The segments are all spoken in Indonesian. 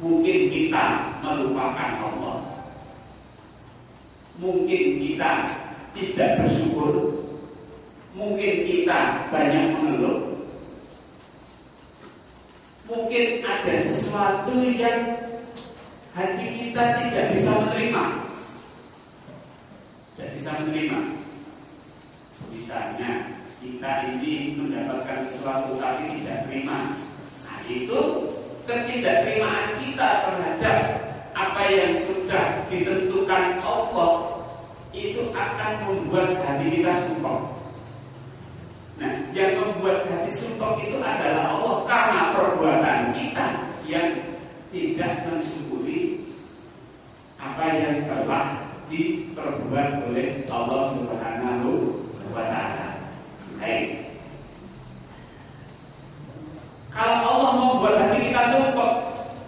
Mungkin kita melupakan Allah, mungkin kita tidak bersyukur, mungkin kita banyak mengeluh, mungkin ada sesuatu yang hati kita tidak bisa menerima. Tidak bisa menerima. Misalnya kita ini mendapatkan sesuatu tapi tidak terima. Nah itu ketidakterimaan kita terhadap apa yang sudah ditentukan Allah itu akan membuat hati kita sumpah. Nah, yang membuat hati sumpah itu adalah Allah karena perbuatan kita yang tidak mensyukuri apa yang telah diperbuat oleh Allah Subhanahu wa Ta'ala. Baik. Kalau Allah membuat hati kita sumpah,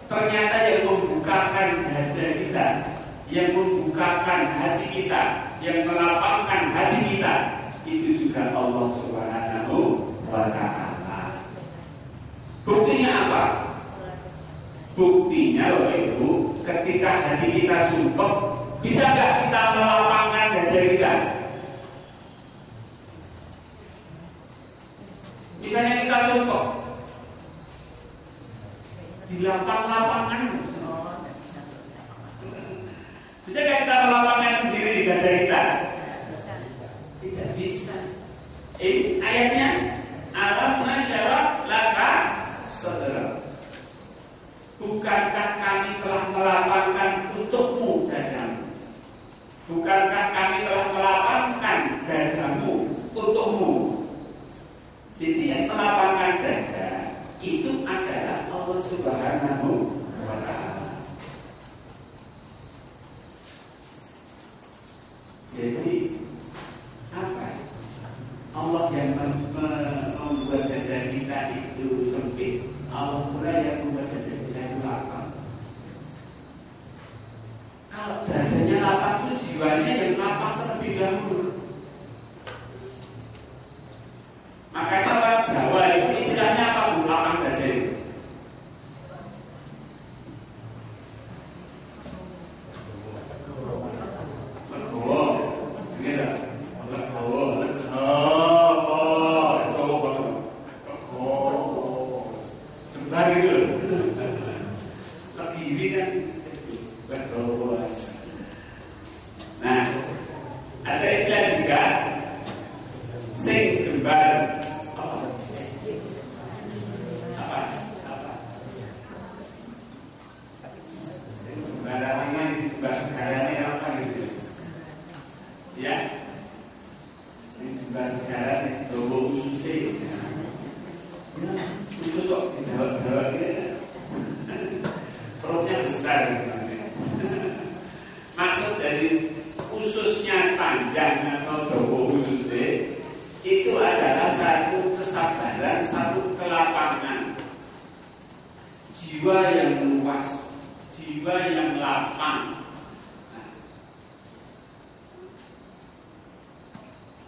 ternyata yang membukakan dada kita, yang membukakan hati kita, yang melapangkan hati kita, itu juga Allah Subhanahu wa Ta'ala. Buktinya apa? Buktinya loh Ibu, ketika hati kita sumpah, bisa nggak kita melapangkan dada kita? Misalnya kita sumpah, dilapang-lapangkan itu. Bisa nggak kita melapangkan sendiri di dada kita? Tidak bisa. Ini ayatnya alam nasyarak laka saudara. Bukankah kami telah melapangkan untukmu dadamu? Bukankah kami telah melapangkan dadamu untukmu? Jadi yang melapangkan dada itu adalah Allah Subhanahu wa Ta'ala. Jadi apa? Allah yang membuat dada kita itu sempit, Allah pula yang membuat dada kita itu lapang. Kalau dadanya lapang itu jiwanya yang lapang terlebih dahulu. Makanya orang Jawa itu istilahnya apa Bu? Lapang dada itu.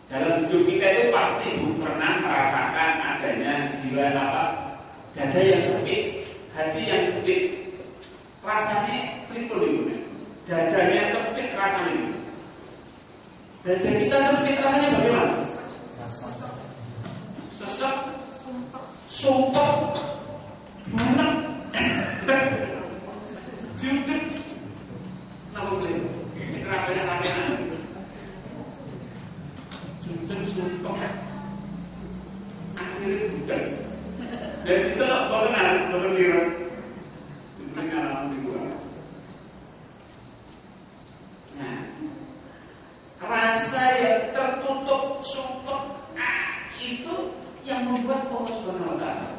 Dalam hidup kita itu pasti pernah merasakan adanya jiwa dada yang sempit, hati yang sempit. Rasanya pripun itu? Dadanya sempit rasanya. Dada kita sempit rasanya bagaimana? Sesek, sumpah, bunek, judek, nama boleh? Segera banyak-banyak. Judek, sumpah, akhirnya budak. Dan dicelok barengan, bareng-bareng. Judek ngalaman di luar. Nah, rasa yang tertutup, sumpah, itu yang membuat Allah Subhanahu wa Ta'ala.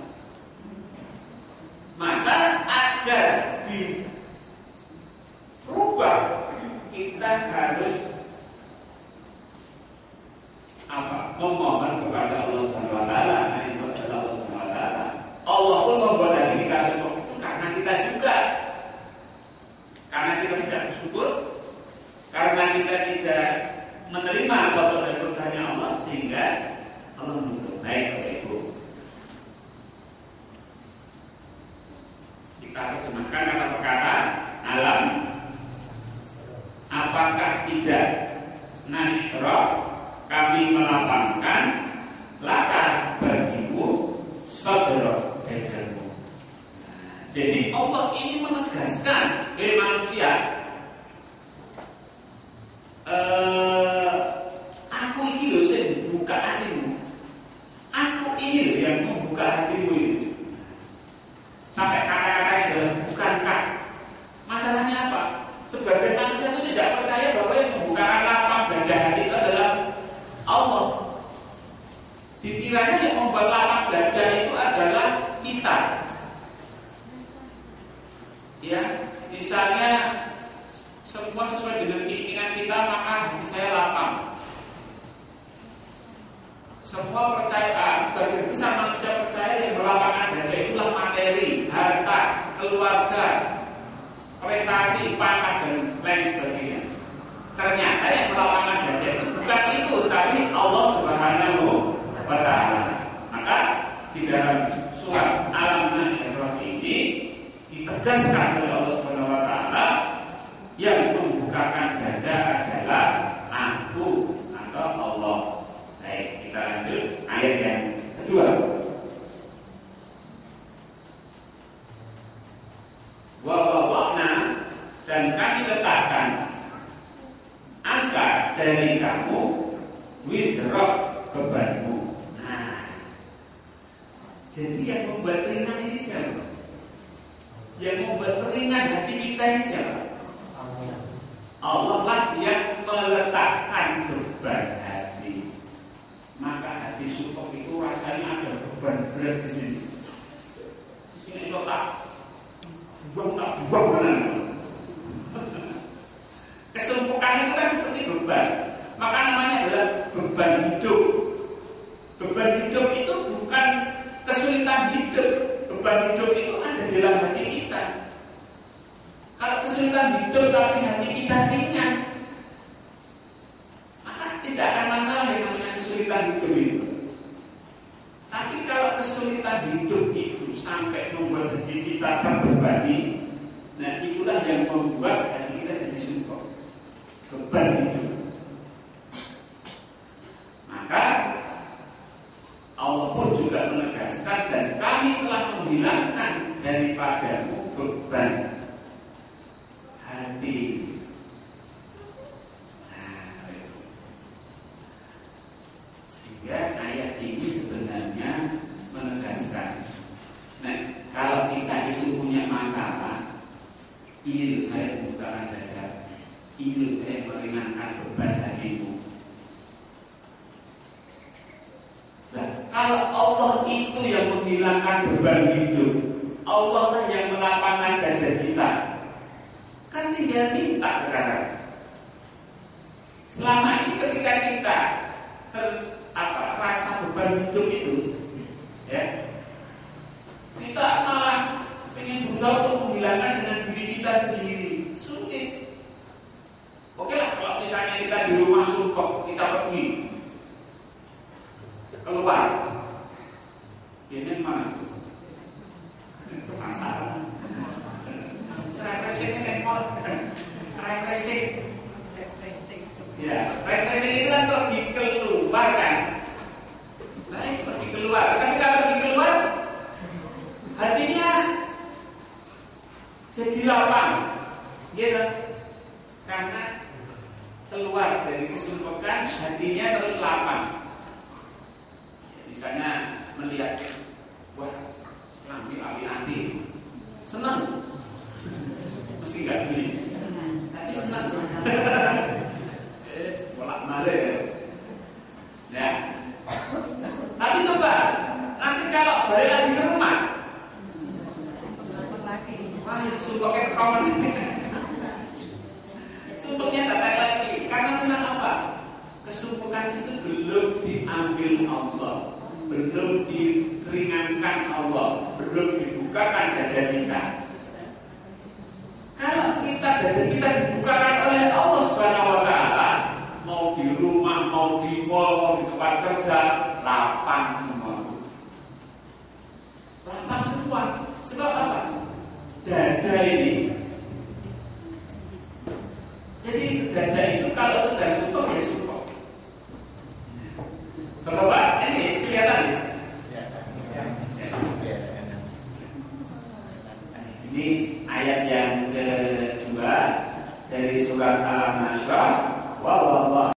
Maka agar dirubah, kita harus memohon kepada Allah Subhanahu wa Ta'ala. Nah, itu adalah Allah Subhanahu wa Ta'ala. Allah pun membuat hati kita sumpah karena kita juga. Karena kita tidak bersyukur, karena kita tidak menerima kabar dan berkahnya Allah, sehingga Allah menuntut. Baik, Bapak Ibu, kita kita terjemahkan kata perkara alam. Apakah tidak nasra kami melapangkan laka bagimu sadra dadamu. Jadi Allah ini menegaskan ke manusia, aku ini loh yang membuka hatimu. Aku ini loh yang membuka hatimu ini. Sampai kata-katanya adalah bukankah. Masalahnya apa? Sebagian manusia itu tidak percaya bahwa yang membukakan lapang dada hati itu adalah Allah. Dikiranya yang membuat lapang dada itu adalah kita. Ya, misalnya semua sesuai dengan keinginan kita, maka hati saya lapang. Semua percaya, bagian besar manusia percaya yang melapangkan dada itulah materi, harta, keluarga, prestasi, pangkat dan lain sebagainya. Ternyata yang melapangkan dada itu bukan itu, tapi Allah Subhanahu wa Ta'ala. Maka di dalam surat Al-Nasyrah ini ditegaskan oleh Allah Subhanahu wa Ta'ala, yang membukakan dada adalah Aku atau Allah. Baik, kita lanjut ayat yang kedua. Wa wada'na, dan kami letakkan angka dari kamu wisrok bebanmu. Nah, jadi yang membuat ringan ini siapa? Yang membuat ringan hati kita ini siapa? Allah lah yang meletakkan beban hati. Maka hati support itu rasanya ada beban berat di sini. Di sini tak buang benar. Kesumpukan itu kan seperti beban. Maka namanya adalah beban hidup. Beban hidup itu bukan kesulitan hidup. Beban hidup itu ada dalam hati kita. Kalau kesulitan hidup tapi hati kita ringan, maka tidak akan masalah yang namanya kesulitan hidup itu. Tapi kalau kesulitan hidup itu sampai membuat hati kita terbebani, nah itulah yang membuat hati kita jadi sumpah. Beban hidup. Maka Allah pun juga menegaskan, dan kami telah menghilangkan daripadamu beban hati. Nah, sehingga ayat ini sebenarnya menegaskan, nah kalau kita itu punya masalah, ini loh saya membukakan dada, ini loh saya meringankan beban hatimu. Nah, kalau Allah itu yang menghilangkan beban hidup, Allah lah yang melapangkan dada kita, kan tinggal minta sekarang. Selama ini ketika kita rasa beban hidup itu, ya, kita malah ingin berusaha untuk menghilangkan dengan diri kita sendiri. Sulit. Oke lah, kalau misalnya kita di rumah sumpah, kita pergi keluar, biasanya mana? Ke pasar. Refreshing handphone, refreshing. Ya, refreshing itu kan pergi keluar kan. Baik, pergi keluar. Ketika pergi keluar, hatinya jadi lapang, gitu. Karena keluar dari kesuntukan, hatinya terus lapang. Misalnya melihat, wah, lampi api-api, senang. Meski nggak beli, tapi senang. Bolak balik. Ya. Tapi coba nanti kalau balik lagi ke rumah, wah, suntuknya ketahuan. Suntuknya datang lagi. Karena memang apa? Kesumpukan itu belum diambil Allah, belum dikeringankan Allah, belum dibukakan dada kita. Kalau dada kita dibukakan oleh Allah Subhanahu wa Ta'ala, mau di rumah, mau di mall, mau di tempat kerja, lapang semua. Lapang semua. Sebab apa? dada ini. Jadi dada itu kalau sedang sumpah ya sumpah. Bapak, ini kelihatan ya? Ini ayat yang kedua dari surat Al-Nasr. Wa